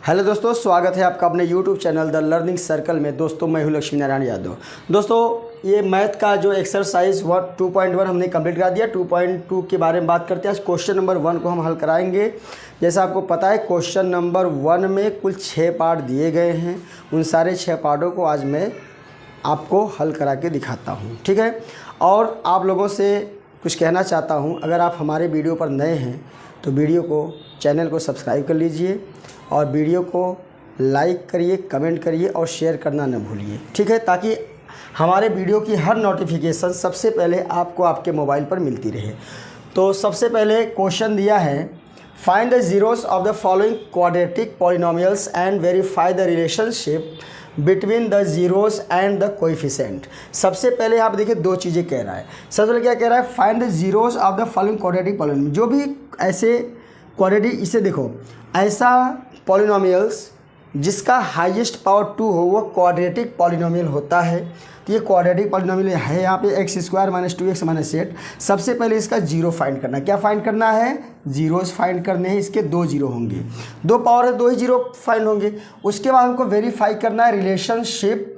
Hello दोस्तों, स्वागत है आपका अपने YouTube channel the learning circle में। दोस्तों मैं हूं लक्ष्मी नारायण यादव। दोस्तों ये मैथ का जो एक्सरसाइज 2.1 हमने कंप्लीट करा दिया। 2.2 के बारे में बात करते हैं। आज क्वेश्चन नंबर 1 को हम हल कराएंगे। जैसा आपको पता है क्वेश्चन नंबर 1 में कुल 6 पार्ट दिए गए हैं। उन सारे 6 पार्टों को आज मैं आपको हल करा के दिखाता हूँ, ठीक है। और आप लोगों से कुछ कहना चाहता हूँ, अगर आप हमारे वीडियो पर नए हैं तो वीडियो को चैनल को सब्सक्राइब कर लीजिए और वीडियो को लाइक करिए, कमेंट करिए और शेयर करना न भूलिए, ठीक है, ताकि हमारे वीडियो की हर नोटिफिकेशन सबसे पहले आपको आपके मोबाइल पर मिलती रहे। तो सबसे पहले क्वेश्चन दिया है, find the zeros of the following quadratic polynomials and verify the relationship between the zeros and the coefficient. सबसे पहले आप देखिए दो चीज़ें कह रहा है। सबसे पहले क्या कह रहा है, find the zeros of the following quadratic polynomial. जो भी ऐसे क्वाड्रेटिक, इसे देखो, ऐसा पॉलिनोमियल्स जिसका हाईएस्ट पावर 2 हो वो क्वाड्रेटिक पॉलिनोमियल होता है। तो ये क्वाड्रेटिक पॉलिनोमियल है। यहाँ पे x² - 2x - 8। सबसे पहले इसका जीरो फाइंड करना है। क्या फाइंड करना है? जीरोस फाइंड करने हैं। इसके 2 जीरो होंगे, 2 पावर है, 2 ही जीरो फाइंड होंगे। उसके बाद हमको वेरीफाई करना है relationship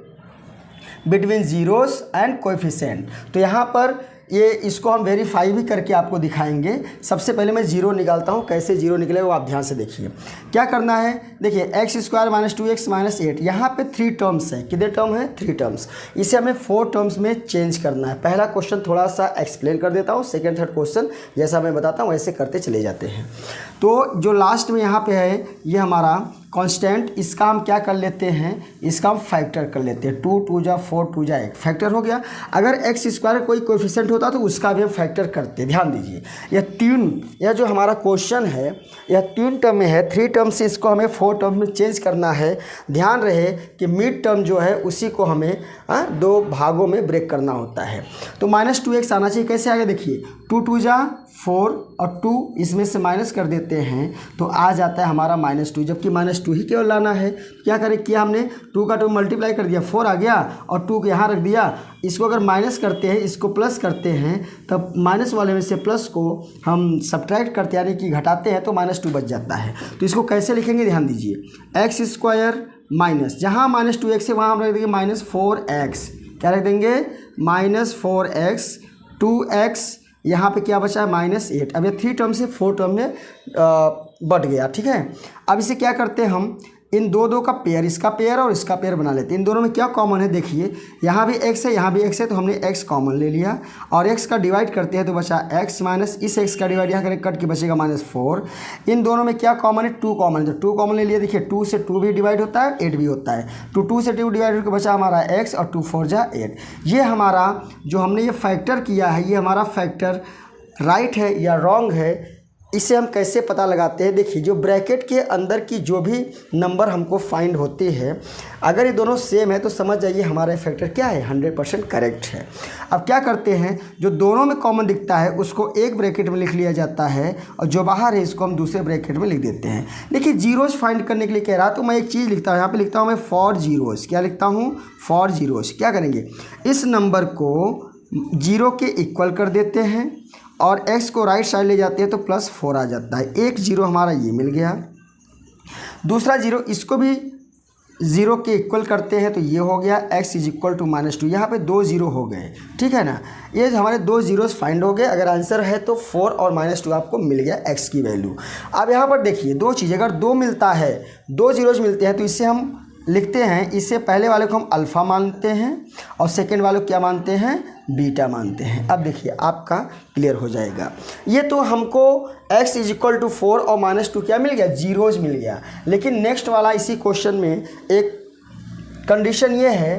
between zeros and coefficient. तो यहाँ पर ये इसको हम वेरीफाई भी करके आपको दिखाएंगे। सबसे पहले मैं जीरो निकालता हूँ। कैसे जीरो निकले वो आप ध्यान से देखिए। क्या करना है, देखिए x² - 2x - 8, यहाँ पे 3 टर्म्स है। कितने टर्म है? 3 टर्म्स। इसे हमें 4 टर्म्स में चेंज करना है। पहला क्वेश्चन थोड़ा सा एक्सप्लेन कर देता हूँ, सेकेंड थर्ड क्वेश्चन जैसा मैं बताता हूँ वैसे करते चले जाते हैं। तो जो लास्ट में यहाँ पे है ये हमारा कांस्टेंट, इसका हम क्या कर लेते हैं, इसका हम फैक्टर कर लेते हैं। 2 2 जा 4, 2 जा 1, फैक्टर हो गया। अगर x² कोई कोएफिशिएंट होता तो उसका भी हम फैक्टर करते। ध्यान दीजिए, यह जो हमारा क्वेश्चन है यह 3 टर्म में है। 3 टर्म से इसको हमें 4 टर्म में चेंज करना है। ध्यान रहे कि मिड टर्म जो है उसी को हमें 2 भागों में ब्रेक करना होता है। तो -2x आना चाहिए। कैसे आगे देखिए, 2 2 जा 4 और 2 इसमें से माइनस कर देते हैं तो आ जाता है हमारा -2, जबकि -2 ही केवल लाना है। क्या करें, किया हमने 2 का 2 मल्टीप्लाई कर दिया, 4 आ गया और 2 को यहाँ रख दिया। इसको अगर माइनस करते हैं, इसको प्लस करते हैं, तब माइनस वाले में से प्लस को हम सब्ट्रैक्ट करते हैं, यानी कि घटाते हैं, तो -2 बच जाता है। तो इसको कैसे लिखेंगे, ध्यान दीजिए, x² माइनस, जहाँ -2x है वहाँ हम रख देंगे -4x। क्या रख देंगे? -4x, 2x, यहाँ पे क्या बचा है -8। अब ये 3 टर्म से 4 टर्म में बढ़ गया, ठीक है। अब इसे क्या करते हैं हम, इन दो का पेयर, इसका पेयर और इसका पेयर बना लेते हैं। इन दोनों में क्या कॉमन है, देखिए यहाँ भी x है, यहाँ भी x है, तो हमने x कॉमन ले लिया और x का डिवाइड करते हैं तो बचा x माइनस इस x का डिवाइड यहाँ करें, कट के बचेगा -4। इन दोनों में क्या कॉमन है? 2 कॉमन है, तो 2 कॉमन ले लिया। देखिए 2 से 2 भी डिवाइड होता है, 8 भी होता है। तो 2 से 2 डिवाइड होकर बचा हमारा x और 2 4 जा 8। ये हमारा जो हमने ये फैक्टर किया है, ये हमारा फैक्टर राइट है या रॉन्ग है, इसे हम कैसे पता लगाते हैं। देखिए जो ब्रैकेट के अंदर की जो भी नंबर हमको फाइंड होती है, अगर ये दोनों सेम है तो समझ जाइए हमारा फैक्टर क्या है, 100% करेक्ट है। अब क्या करते हैं, जो दोनों में कॉमन दिखता है उसको एक ब्रैकेट में लिख लिया जाता है और जो बाहर है इसको हम दूसरे ब्रैकेट में लिख देते हैं। देखिए जीरोस फाइंड करने के लिए कह रहा तो मैं एक चीज़ लिखता हूँ, यहाँ पर लिखता हूँ मैं फॉर जीरोस। क्या लिखता हूँ? For zeros. क्या करेंगे, इस नंबर को 0 के इक्वल कर देते हैं और x को राइट साइड ले जाते हैं तो +4 आ जाता है। एक जीरो हमारा ये मिल गया, दूसरा जीरो इसको भी 0 के इक्वल करते हैं तो ये हो गया x = -2। यहाँ पे 2 जीरो हो गए, ठीक है ना। ये हमारे 2 जीरोस फाइंड हो गए। अगर आंसर है तो 4 और -2 आपको मिल गया x की वैल्यू। अब यहाँ पर देखिए 2 चीज़, अगर 2 मिलता है, 2 जीरोस मिलते हैं तो इससे हम लिखते हैं, इससे पहले वाले को हम अल्फ़ा मानते हैं और सेकेंड वाले को क्या मानते हैं, बीटा मानते हैं। अब देखिए आपका क्लियर हो जाएगा। ये तो हमको x = 4 और -2 क्या मिल गया, जीरोज मिल गया। लेकिन नेक्स्ट वाला इसी क्वेश्चन में एक कंडीशन ये है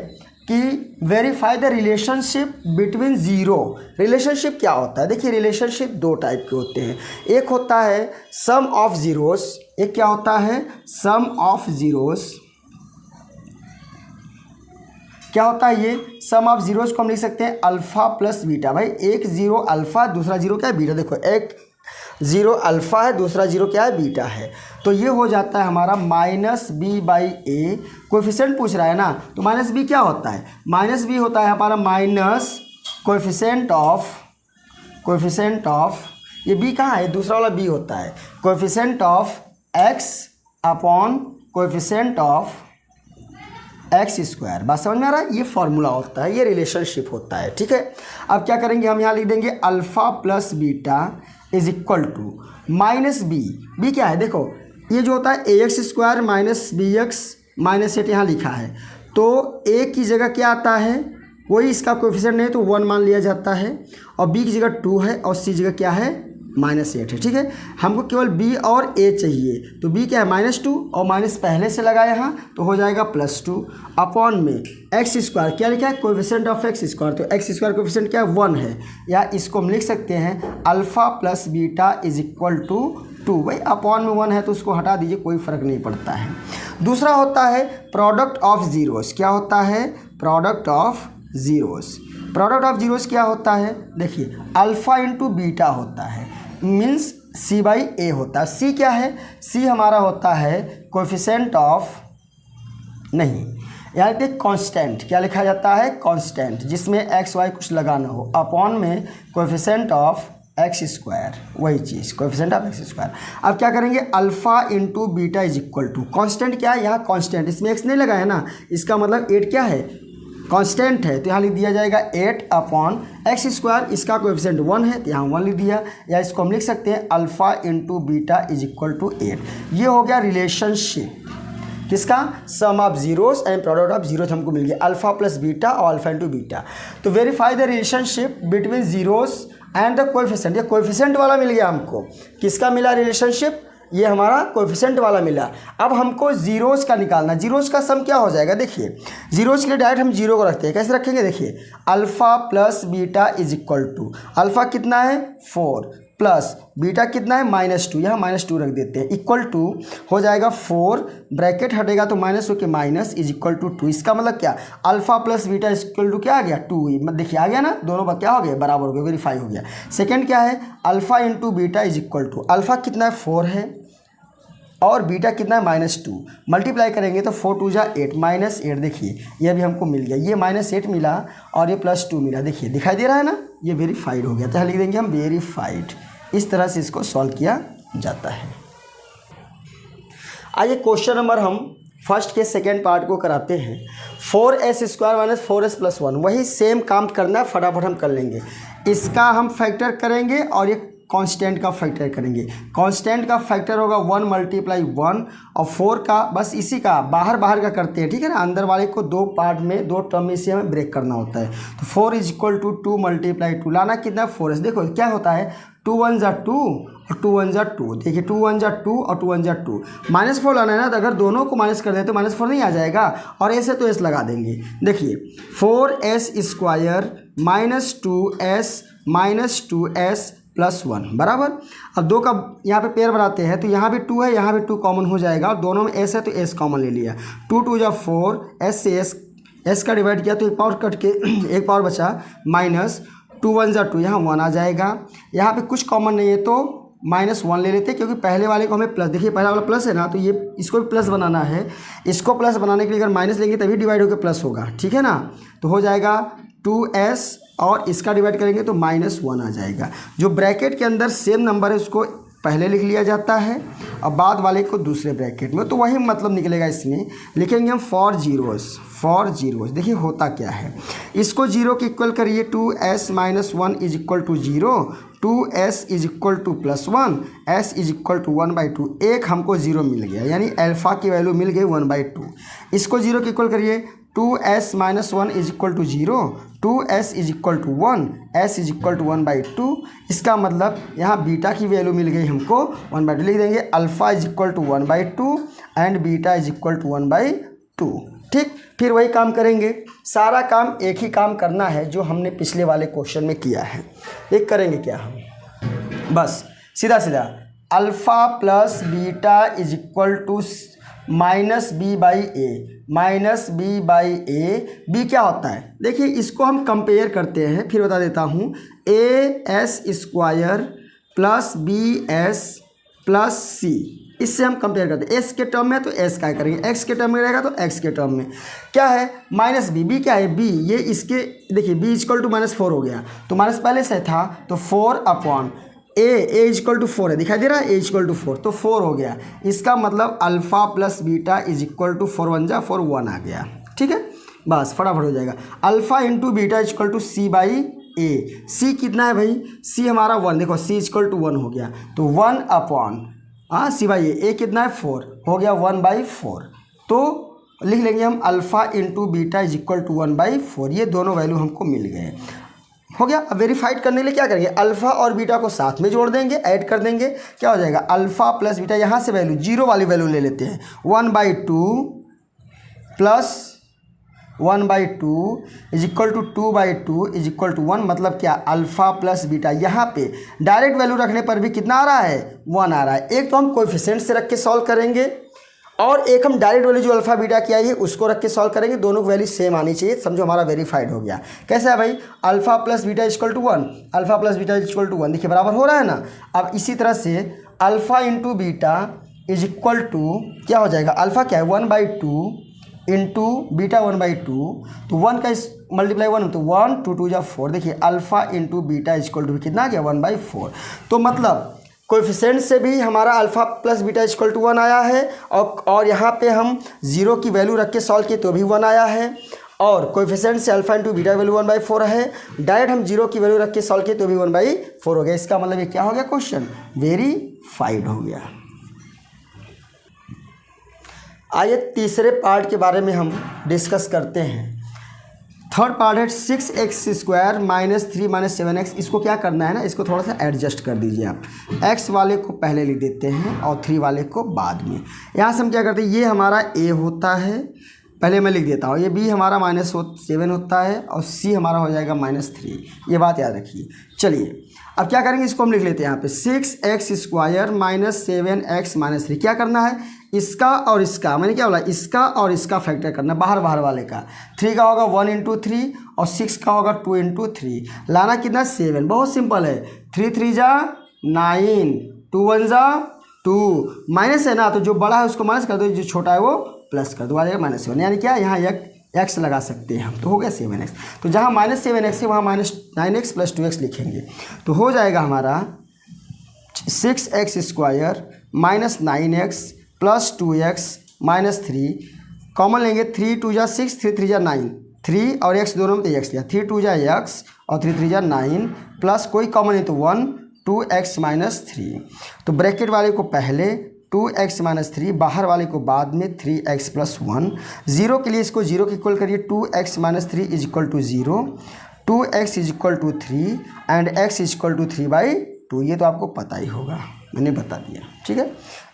कि verify the relationship between zero. Relationship क्या होता है? देखिए रिलेशनशिप 2 टाइप के होते हैं। एक होता है सम ऑफ जीरोस, एक क्या होता है, सम ऑफ जीरोस। क्या होता है ये सम ऑफ जीरोस को हम लिख सकते हैं अल्फ़ा प्लस बीटा। भाई एक जीरो अल्फ़ा, दूसरा जीरो क्या है, बीटा। देखो एक जीरो अल्फ़ा है, दूसरा जीरो क्या है, बीटा है। तो ये हो जाता है हमारा -b/a। कोएफिशिएंट पूछ रहा है ना, तो -b क्या होता है, -b होता है हमारा माइनस कोएफिशिएंट ऑफ, ये b कहाँ है, दूसरा वाला b होता है, coefficient of x upon coefficient of x square. बात समझ में आ रहा है? ये फॉर्मूला होता है, ये रिलेशनशिप होता है, ठीक है। अब क्या करेंगे, हम यहाँ लिख देंगे alpha plus beta is equal to minus b. B क्या है, देखो ये जो होता है a x square minus b x minus eight यहाँ लिखा है, तो ए की जगह क्या आता है, कोई इसका कोएफिशिएंट नहीं है तो 1 मान लिया जाता है, और बी की जगह 2 है और सी जगह क्या है -8 है, ठीक है। हमको केवल बी और ए चाहिए, तो बी क्या है -2 और माइनस पहले से लगा यहाँ तो हो जाएगा +2 अपॉन में एक्स स्क्वायर क्या लिखा है, कोएफिशिएंट ऑफ एक्स स्क्वायर, तो एक्स स्क्वायर कोएफिशिएंट क्या है 1 है, या इसको हम लिख सकते हैं alpha plus beta is equal to 2। भाई अपॉन में 1 है तो उसको हटा दीजिए, कोई फ़र्क नहीं पड़ता है। दूसरा होता है प्रोडक्ट ऑफ जीरोस। क्या होता है, product of zeros. Product of zeros क्या होता है, देखिए अल्फ़ा इंटू बीटा होता है, मीन्स सी बाई ए होता है। सी क्या है, सी हमारा होता है कोएफिशिएंट ऑफ, नहीं यहाँ पे कांस्टेंट, क्या लिखा जाता है कांस्टेंट, जिसमें एक्स वाई कुछ लगाना हो, अपॉन में कोएफिशिएंट ऑफ एक्स स्क्वायर, वही चीज़ कोएफिशिएंट ऑफ एक्स स्क्वायर। अब क्या करेंगे, alpha into beta is equal to, constant क्या है यहाँ कांस्टेंट, इसमें एक्स नहीं लगा है ना, इसका मतलब 8 क्या है कांस्टेंट है, तो यहाँ लिख दिया जाएगा 8 अपॉन एक्स स्क्वायर, इसका कोएफिशिएंट 1 है तो यहाँ 1 लिख दिया, या इसको हम लिख सकते हैं alpha into beta is equal to 8। ये हो गया रिलेशनशिप किसका, sum of zeros and product of zeros हमको मिल गया अल्फ़ा प्लस बीटा और अल्फ़ा इंटू बीटा। तो verify the relationship between zeros and the coefficient, ये कोएफिशिएंट वाला मिल गया हमको, किसका मिला रिलेशनशिप, ये हमारा कोएफिशिएंट वाला मिला। अब हमको जीरोस का निकालना, जीरोस का सम क्या हो जाएगा, देखिए जीरोस के लिए डायरेक्ट हम जीरो को रखते हैं, कैसे रखेंगे, देखिए alpha plus beta is equal to, alpha कितना है 4 प्लस बीटा कितना है -2, यहाँ -2 रख देते हैं, इक्वल टू हो जाएगा 4, ब्रैकेट हटेगा तो माइनस हो के माइनस इज इक्वल टू 2। इसका मतलब क्या, alpha plus beta is equal to क्या आ गया 2, देखिए आ गया ना, दोनों का क्या हो गया बराबर हो गया, वेरीफाई हो गया। सेकेंड क्या है, alpha into beta is equal to, alpha कितना है 4 है और बीटा कितना है -2, मल्टीप्लाई करेंगे तो 4 2 जा 8 -8, देखिए ये भी हमको मिल गया, ये -8 मिला और ये +2 मिला, देखिए दिखाई दे रहा है ना, ये वेरीफाइड हो गया, तो लिख देंगे हम वेरीफाइड। इस तरह से इसको सॉल्व किया जाता है। आइए क्वेश्चन नंबर हम फर्स्ट के सेकेंड पार्ट को कराते हैं। 4s square minus 4s plus 1, वही सेम काम करना है, फटाफट हम कर लेंगे। इसका हम फैक्टर करेंगे और ये कांस्टेंट का फैक्टर करेंगे। कांस्टेंट का फैक्टर होगा 1 मल्टीप्लाई 1 और 4 का बस इसी का बाहर का करते हैं, ठीक है ना, अंदर वाले को 2 पार्ट में 2 टर्म में इसे हमें ब्रेक करना होता है। तो 4 इज इक्वल टू 2 मल्टीप्लाई 2, लाना कितना 4s, देखो क्या होता है 2 1 जा 2 और 2 1 जा 2, देखिए 2 1 जा 2 और 2 1 जा 2, -4 लाना है ना, तो अगर दोनों को माइनस कर दें तो -4 नहीं आ जाएगा, और ऐसे तो एस लगा देंगे। देखिए 4s स्क्वायर -2s प्लस 1 बराबर। अब 2 का यहाँ पे पेयर बनाते हैं तो यहाँ भी 2 है, यहाँ भी 2 कॉमन हो जाएगा, और दोनों में s है तो s कॉमन ले लिया, 2 2 जा 4, s से s का डिवाइड किया तो एक पावर कट के एक पावर बचा, -2 1 जा 2, यहाँ 1 आ जाएगा। यहाँ पे कुछ कॉमन नहीं है तो -1 ले लेते हैं, क्योंकि पहले वाले को हमें प्लस, देखिए पहला वाला प्लस है ना, तो ये इसको भी प्लस बनाना है, इसको प्लस बनाने के लिए अगर माइनस लेंगे तभी डिवाइड होकर प्लस होगा, ठीक है ना। तो हो जाएगा 2s और इसका डिवाइड करेंगे तो -1 आ जाएगा। जो ब्रैकेट के अंदर सेम नंबर है उसको पहले लिख लिया जाता है और बाद वाले को दूसरे ब्रैकेट में, तो वही मतलब निकलेगा। इसमें लिखेंगे हम फॉर जीरोस, देखिए होता क्या है, इसको 0 के इक्वल करिए, 2s - 1 is equal to 0, 2s is equal to +1, s is equal to 1/2, एक हमको 0 मिल गया, यानी अल्फ़ा की वैल्यू मिल गई 1/2। इसको 0 के इक्वल करिए, 2s - 1 is equal to 0, 2s is equal to 1, s is equal to 1/2। इसका मतलब यहाँ बीटा की वैल्यू मिल गई हमको 1/2, लिख देंगे alpha is equal to 1/2 and beta is equal to 1/2, ठीक। फिर वही काम करेंगे, सारा काम एक ही काम करना है जो हमने पिछले वाले क्वेश्चन में किया है। एक करेंगे क्या हम, बस सीधा alpha plus beta is equal to -b/a, b क्या होता है, देखिए इसको हम कंपेयर करते हैं, फिर बता देता हूँ, as square plus bs plus c, इससे हम कंपेयर करते हैं। s के टर्म में तो s का करेंगे, x के टर्म में रहेगा तो x के टर्म में क्या है -b क्या है b, ये इसके देखिए b इक्वल टू -4 हो गया, तो माइनस पहले से था तो 4 अपॉन ए इजक्वल टू 4 है, दिखाई दे रहा है, ए इजक्वल टू 4, तो 4 हो गया। इसका मतलब alpha plus beta is equal to 4 1 जा 4 1 आ गया। ठीक है, बस फटाफट हो जाएगा। Alpha into beta is equal to c by a. C कितना है भाई, सी हमारा 1, देखो सी इजक्वल टू 1 हो गया, तो 1 अपॉन सी बाई ए कितना है 4 हो गया 1/4। तो लिख लेंगे हम alpha into beta is equal to 1/4, ये दोनों वैल्यू हमको मिल गए, हो गया। अब वेरीफाइड करने के लिए क्या करेंगे, अल्फ़ा और बीटा को साथ में जोड़ देंगे, ऐड कर देंगे, क्या हो जाएगा अल्फ़ा प्लस बीटा, यहाँ से वैल्यू जीरो वाली वैल्यू ले लेते हैं, 1/2 plus 1/2 is equal to 2/2 is equal to 1, मतलब क्या अल्फ़ा प्लस बीटा। यहाँ पे डायरेक्ट वैल्यू रखने पर भी कितना आ रहा है 1 आ रहा है। एक तो हम कोएफिशिएंट से रख के सॉल्व करेंगे और एक हम डायरेक्ट वैल्यू जो अल्फ़ा बीटा की आई है उसको रख के सॉल्व करेंगे, दोनों की वैल्यू सेम आनी चाहिए, समझो हमारा वेरीफाइड हो गया। कैसा है भाई, alpha plus beta equal to 1, alpha plus beta equal to 1, देखिए बराबर हो रहा है ना। अब इसी तरह से alpha into beta is equal to क्या हो जाएगा, अल्फ़ा क्या है 1/2 इंटू बीटा 1/2, तो 1 का मल्टीप्लाई 1 तो 1 2 2 जा 4, देखिए alpha into beta is equal to कितना आ गया 1/4। तो मतलब कोएफिशिएंट से भी हमारा alpha plus beta equal to 1 आया है, और यहाँ पे हम 0 की वैल्यू रख के सॉल्व किए तो भी 1 आया है, और कोएफिशिएंट से अल्फ़ा इंटू बीटा वैल्यू 1/4 है, डायरेक्ट हम 0 की वैल्यू रख के सॉल्व किए तो भी 1/4 हो गया। इसका मतलब ये क्या हो गया, क्वेश्चन वेरीफाइड हो गया। आइए तीसरे पार्ट के बारे में हम डिस्कस करते हैं। थर्ड पार्ट है 6x² माइनस 3 माइनस 7x। इसको क्या करना है ना, इसको थोड़ा सा एडजस्ट कर दीजिए आप, x वाले को पहले लिख देते हैं और 3 वाले को बाद में। यहाँ से हम क्या करते हैं, ये हमारा a होता है, पहले मैं लिख देता हूँ, ये b हमारा -7 होता है और c हमारा हो जाएगा -3, ये बात याद रखिए। चलिए अब क्या करेंगे, इसको हम लिख लेते हैं यहाँ पे 6x² माइनस 7x माइनस 3। क्या करना है, इसका और इसका, मैंने क्या बोला, इसका और इसका फैक्टर करना, बाहर वाले का। 3 का होगा 1 × 3 और 6 का होगा 2 × 3, लाना कितना 7, बहुत सिंपल है। 3 3 जा 9, 2 1 जा 2, माइनस है ना, तो जो बड़ा है उसको माइनस कर दो, जो छोटा है वो प्लस कर दो, आ जाएगा -7, यानी क्या यहाँ x लगा सकते हैं हम, तो हो गया 7x। तो जहाँ -7x है वहाँ -9x + 2x लिखेंगे, तो हो जाएगा हमारा 6x² minus 9x plus 2x minus 3, common लेंगे, 3 2 जा 6, 3 3 जा 9, 3 और x दोनों में तो x लिया, 3 2 जा x और 3 3 जा 9, प्लस कोई कॉमन है तो 1 2x माइनस 3। तो ब्रैकेट वाले को पहले 2x माइनस 3, बाहर वाले को बाद में 3x + 1। 0 के लिए इसको 0 के इक्वल करिए, 2x minus 3 is equal to 0, 2x is equal to 3 and x is equal to 3/2। ये तो आपको पता ही होगा, मैंने बता दिया। ठीक है,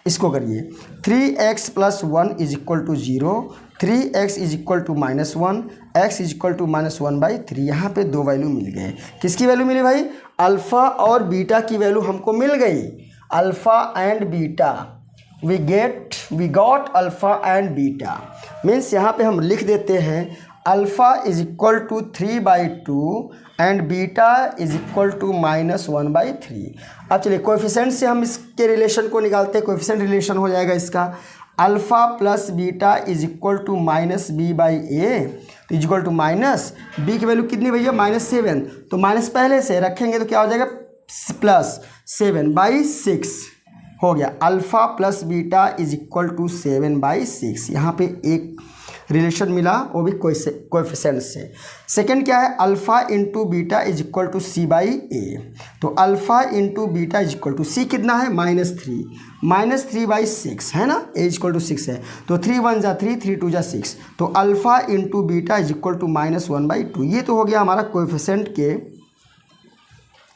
इसको करिए, 3x + 1 is equal to 0, 3x is equal to -1, x is equal to -1/3। यहाँ पे दो वैल्यू मिल गए। किसकी वैल्यू मिली भाई, अल्फ़ा और बीटा की वैल्यू हमको मिल गई, alpha and beta. We got alpha and beta, means यहाँ पे हम लिख देते हैं alpha is equal to 3/2 and beta is equal to -1/3। अब चलिए कोएफिशिएंट से हम इसके रिलेशन को निकालते हैं। कोएफिशिएंट रिलेशन हो जाएगा इसका alpha plus beta is equal to -b/a, तो is equal to minus b की वैल्यू कितनी भैया -7, तो माइनस पहले से रखेंगे तो क्या हो जाएगा +7/6 हो गया। Alpha plus beta is equal to 7/6, यहाँ पे एक रिलेशन मिला, वो भी कोएफिशिएंट से। सेकंड क्या है, alpha into beta is equal to c/a, तो alpha into beta is equal to c कितना है -3/6 है ना, a इज इक्वल टू 6 है, तो 3 1 जा 3, 3 2 जा 6, तो alpha into beta is equal to -1/2। ये तो हो गया हमारा कोएफिशिएंट के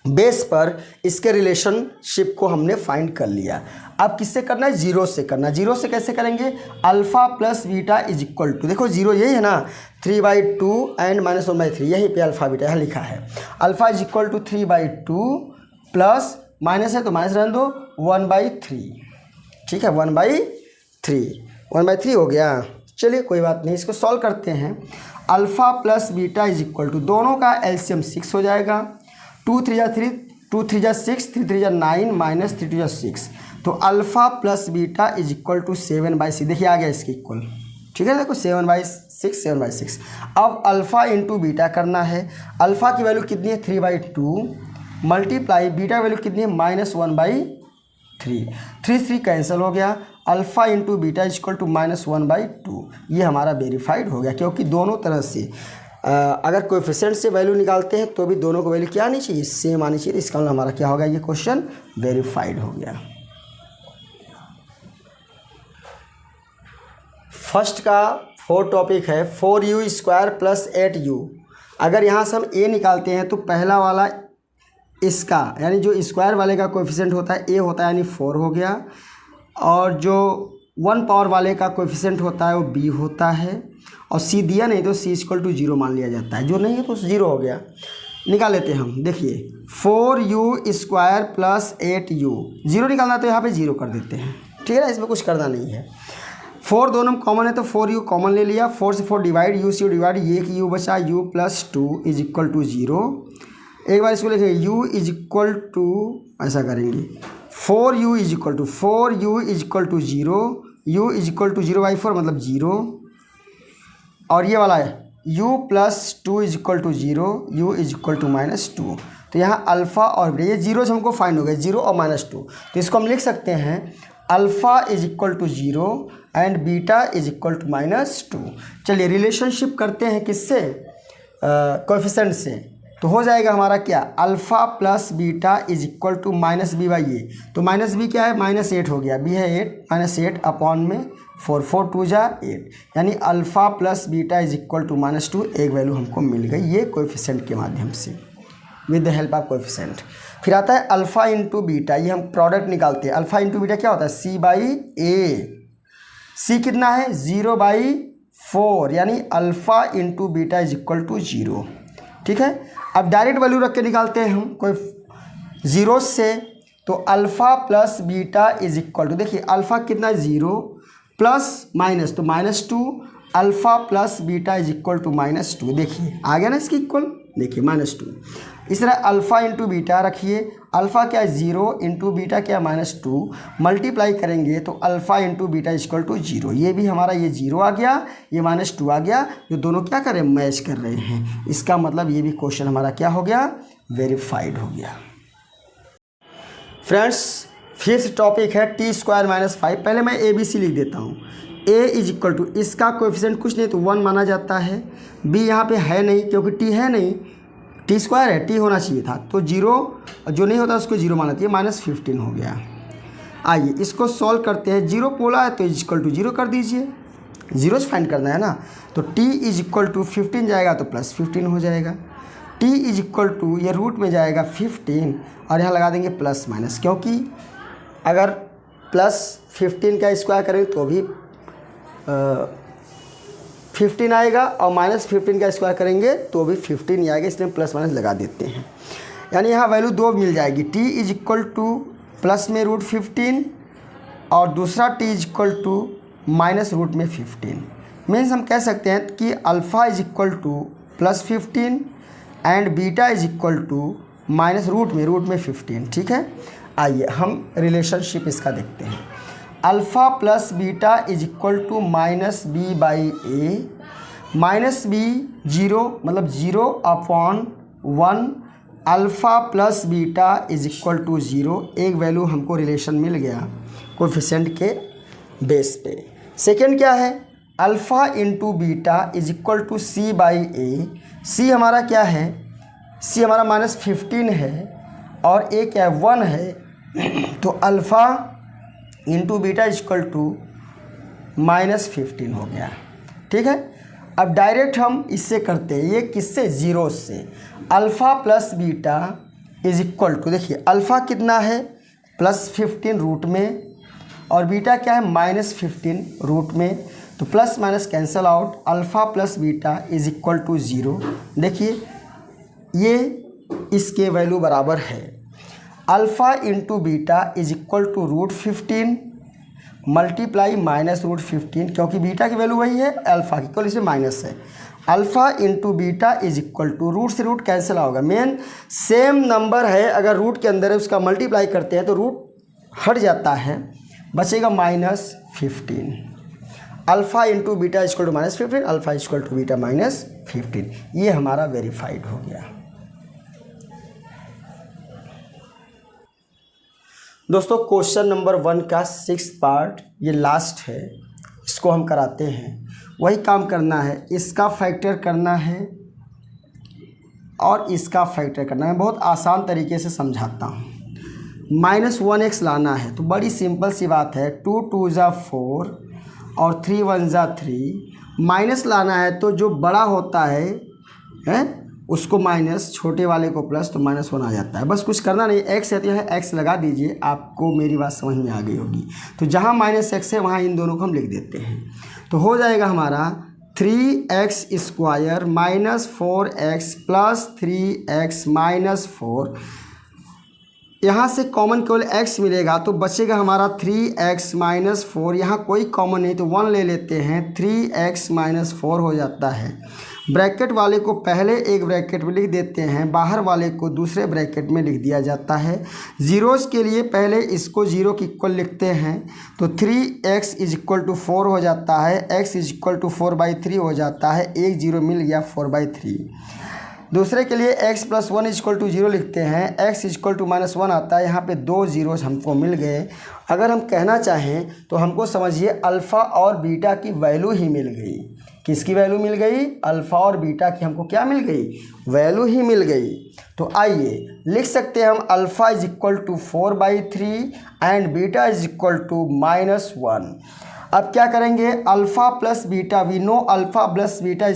बेस पर इसके रिलेशनशिप को हमने फाइंड कर लिया। अब किससे करना है, 0 से करना। 0 से कैसे करेंगे, alpha plus beta is equal to, देखो 0 यही है ना, 3/2 एंड -1/3, यहीं पे अल्फ़ा बीटा यहाँ लिखा है। Alpha is equal to 3/2 plus minus है तो माइनस रहने दो 1/3, ठीक है 1/3 हो गया। चलिए कोई बात नहीं, इसको सॉल्व करते हैं। Alpha plus beta is equal to, दोनों का एलसीएम 6 हो जाएगा, 2 3 जा 3, 2 3 जा 6, 3 3 जा 9 माइनस 3 2 जा 6, तो alpha plus beta is equal to 7/6, देखिए आ गया इसके इक्वल, ठीक है। देखो 7/6। अब अल्फ़ा इंटू बीटा करना है। अल्फ़ा की वैल्यू कितनी है 3/2, मल्टीप्लाई बीटा वैल्यू कितनी है -1/3, 3 कैंसिल हो गया, alpha into beta equal to -1/2। ये हमारा वेरीफाइड हो गया, क्योंकि दोनों तरह से अगर कोएफिशिएंट से वैल्यू निकालते हैं तो भी दोनों को वैल्यू क्या आनी चाहिए, सेम आनी चाहिए। इसका मतलब हमारा क्या होगा, ये क्वेश्चन वेरीफाइड हो गया। फर्स्ट का 4 टॉपिक है 4u² + 8u। अगर यहाँ से हम a निकालते हैं तो पहला वाला इसका यानी जो स्क्वायर वाले का कोएफिशिएंट होता है a होता है, यानी 4 हो गया, और जो 1 पावर वाले का कोएफिशिएंट होता है वो b होता है, और c दिया नहीं तो c = 0 मान लिया जाता है, जो नहीं है तो 0 हो गया। निकाल लेते हैं हम, देखिए 4u² + 8u, 0 निकालना तो यहाँ पे 0 कर देते हैं, ठीक है ना, इसमें कुछ करना नहीं है। 4 दोनों में कॉमन है तो 4u कॉमन ले लिया, 4 से 4 डिवाइड, u से डिवाइड, ये एक u बचा, u + 2 = 0। एक बार इसको लिखेंगे u = ऐसा करेंगे 4u = 0, u = 0/4 मतलब 0, और ये वाला है u + 2 = 0, u = -2। तो यहाँ अल्फ़ा और ये 0 से हमको फाइंड हो गया, 0 और -2, तो इसको हम लिख सकते हैं अल्फ़ा = 0 एंड बीटा = -2। चलिए रिलेशनशिप करते हैं किससे, कोएफिशिएंट से, तो हो जाएगा हमारा क्या, अल्फ़ा + बीटा = -b/a। तो -b क्या है, -8 हो गया, b है 8, -8 अपॉन में 4, 4 2 जा 8, यानी अल्फ़ा + बीटा = -2। एक वैल्यू हमको मिल गई, ये कोएफिशिएंट के माध्यम से, with the help of coefficient. फिर आता है अल्फ़ा इंटू बीटा, ये हम प्रोडक्ट निकालते हैं। अल्फ़ा इंटू बीटा क्या होता है, c/a, c कितना है 0/4, यानी अल्फ़ा इंटू बीटा = 0, ठीक है। अब डायरेक्ट वैल्यू रख के निकालते हैं हम कोई 0 से, तो अल्फ़ा + बीटा = देखिए अल्फ़ा कितना है 0 प्लस माइनस तो -2, अल्फ़ा + बीटा = -2, देखिए आ गया ना इसकी इक्वल, देखिए -2। इस तरह अल्फ़ा इंटू बीटा रखिए, अल्फ़ा क्या है 0 इंटू बीटा क्या है -2, मल्टीप्लाई करेंगे तो अल्फ़ा इंटू बीटा = 0। ये भी हमारा ये 0 आ गया, ये -2 आ गया, जो दोनों क्या कर रहे हैं, मैच कर रहे हैं। इसका मतलब ये भी क्वेश्चन हमारा क्या हो गया, वेरीफाइड हो गया। फ्रेंड्स फिफ्थ टॉपिक है t² - 5। पहले मैं ABC लिख देता हूँ। a = इसका कोएफिशिएंट कुछ नहीं तो 1 माना जाता है, b यहाँ पे है नहीं क्योंकि t है नहीं, t² है, t होना चाहिए था, तो 0 जो नहीं होता उसको 0 माना चाहिए, -15 हो गया। आइए इसको सॉल्व करते हैं, 0 बोला है तो = 0 कर दीजिए, 0 से फाइंड करना है ना, तो t = 15 जाएगा तो +15 हो जाएगा, t = ये रूट में जाएगा 15 और यहाँ लगा देंगे +- क्योंकि अगर +15 का स्क्वायर करें तो भी 15 आएगा, और -15 का स्क्वायर करेंगे तो भी 15 ही आएगा, इसलिए +- लगा देते हैं। यानी यहाँ वैल्यू 2 मिल जाएगी, t = प्लस में √15 और दूसरा t = माइनस रूट में 15। मीन्स हम कह सकते हैं कि alpha = +15 and beta = minus root में 15, ठीक है। आइए हम रिलेशनशिप इसका देखते हैं। अल्फ़ा + बीटा =-b/a, -b 0 मतलब 0/1, अल्फ़ा + बीटा = 0। एक वैल्यू हमको रिलेशन मिल गया कोएफिशिएंट के बेस पे। सेकेंड क्या है, alpha into beta = c/a। c हमारा क्या है, c हमारा -15 है और a क्या है 1 है, तो अल्फ़ा इंटू बीटा = -15 हो गया, ठीक है। अब डायरेक्ट हम इससे करते हैं, ये किससे, 0 से। अल्फ़ा + बीटा = देखिए अल्फ़ा कितना है +15 रूट में और बीटा क्या है -15 रूट में, तो + कैंसल आउट, अल्फ़ा + बीटा = 0। देखिए ये इसके वैल्यू बराबर है, अल्फ़ा इंटू बीटा = √15 मल्टीप्लाई -√15, क्योंकि बीटा की वैल्यू वही है अल्फ़ा की, केवल इसमें माइनस है। अल्फ़ा इंटू बीटा = रूट से रूट कैंसिल होगा, मेन सेम नंबर है, अगर रूट के अंदर है उसका मल्टीप्लाई करते हैं तो रूट हट जाता है, बचेगा -15। Alpha into beta = -15, alpha = beta -15, ये हमारा वेरीफाइड हो गया। दोस्तों क्वेश्चन नंबर 1 का 6th पार्ट ये लास्ट है, इसको हम कराते हैं। वही काम करना है, इसका फैक्टर करना है और इसका फैक्टर करना है। बहुत आसान तरीके से समझाता हूँ। -1x लाना है तो बड़ी सिंपल सी बात है, 2 2 ज़ा 4 और 3 1 ज़ा 3। माइनस लाना है तो जो बड़ा होता है उसको माइनस, छोटे वाले को प्लस, तो -1 आ जाता है। बस कुछ करना नहीं, x है तो यहाँ x लगा दीजिए, आपको मेरी बात समझ में आ गई होगी। तो जहाँ -x है वहाँ इन दोनों को हम लिख देते हैं। तो हो जाएगा हमारा 3x square -4x plus 3x -4। यहाँ से कॉमन केवल x मिलेगा तो बचेगा हमारा 3x -4। यहाँ कोई कॉमन नहीं तो 1 ले लेते हैं, 3x -4 हो जाता है। ब्रैकेट वाले को पहले एक ब्रैकेट में लिख देते हैं, बाहर वाले को दूसरे ब्रैकेट में लिख दिया जाता है। ज़ीरोज़ के लिए पहले इसको 0 के इक्वल लिखते हैं तो 3x = 4 हो जाता है, x = 4/3 हो जाता है। एक 0 मिल गया, 4/3। दूसरे के लिए x + 1 = 0 लिखते हैं, x = -1 आता है। यहाँ पे 2 ज़ीरोज़ हमको मिल गए। अगर हम कहना चाहें तो हमको समझिए अल्फ़ा और बीटा की वैल्यू ही मिल गई। किसकी वैल्यू मिल गई? अल्फ़ा और बीटा की हमको क्या मिल गई? वैल्यू ही मिल गई। तो आइए लिख सकते हैं हम अल्फ़ा = 4/3 एंड बीटा = -1। अब क्या करेंगे? Alpha plus beta, we know alpha plus beta =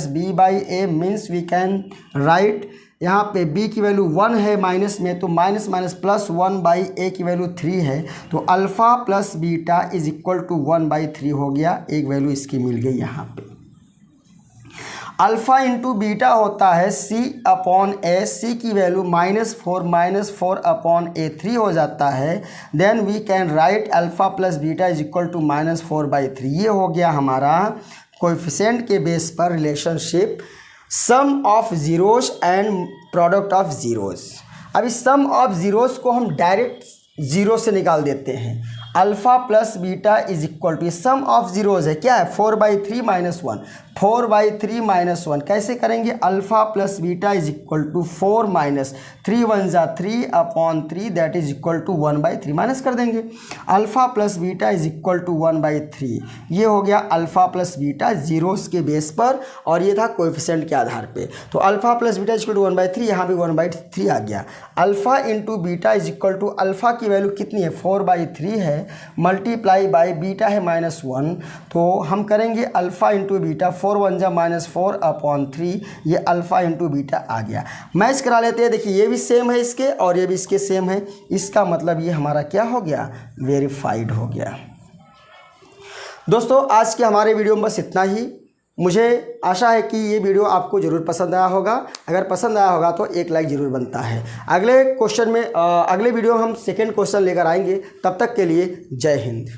-b/a means we can write, यहाँ पे b की वैल्यू 1 है माइनस में, तो माइनस प्लस 1/a की वैल्यू 3 है। तो अल्फ़ा प्लस बीटा = 1/3 हो गया। एक वैल्यू इसकी मिल गई यहाँ पे। अल्फ़ा इंटू बीटा होता है c/a, c की वैल्यू -4/a3 हो जाता है। Then we can write alpha plus beta = -4/3। ये हो गया हमारा कोएफिशिएंट के बेस पर relationship, sum of zeroes and product of zeroes. अब इस सम ऑफ ज़ीरोज़ को हम डायरेक्ट ज़ीरो से निकाल देते हैं। Alpha plus beta = sum of zeroes है, क्या है? 4/3 - 1, 4/3 - 1 कैसे करेंगे? अल्फ़ा प्लस बीटा = 4 - 3 1 ज़ा 3/3 दैट = 1/3 माइनस कर देंगे। Alpha plus beta = 1/3। ये हो गया अल्फ़ा प्लस बीटा ज़ीरोज़ के बेस पर, और ये था कोएफिशिएंट के आधार पे। तो अल्फ़ा प्लस बीटा = 1/3, यहाँ भी 1/3 आ गया। अल्फ़ा इंटू बीटा = अल्फ़ा की वैल्यू कितनी है? 4/3 है, मल्टीप्लाई बाई बीटा है -1। तो हम करेंगे अल्फ़ा इंटू बीटा, 4 1 ज़ा -4/3। ये अल्फ़ा इंटू बीटा आ गया। मैच करा लेते हैं। देखिए ये भी सेम है इसके और ये भी इसके सेम है। इसका मतलब ये हमारा क्या हो गया? वेरीफाइड हो गया। दोस्तों आज के हमारे वीडियो में बस इतना ही। मुझे आशा है कि ये वीडियो आपको ज़रूर पसंद आया होगा। अगर पसंद आया होगा तो एक लाइक ज़रूर बनता है। अगले क्वेश्चन में अगले वीडियो हम सेकंड क्वेश्चन लेकर आएंगे। तब तक के लिए जय हिंद।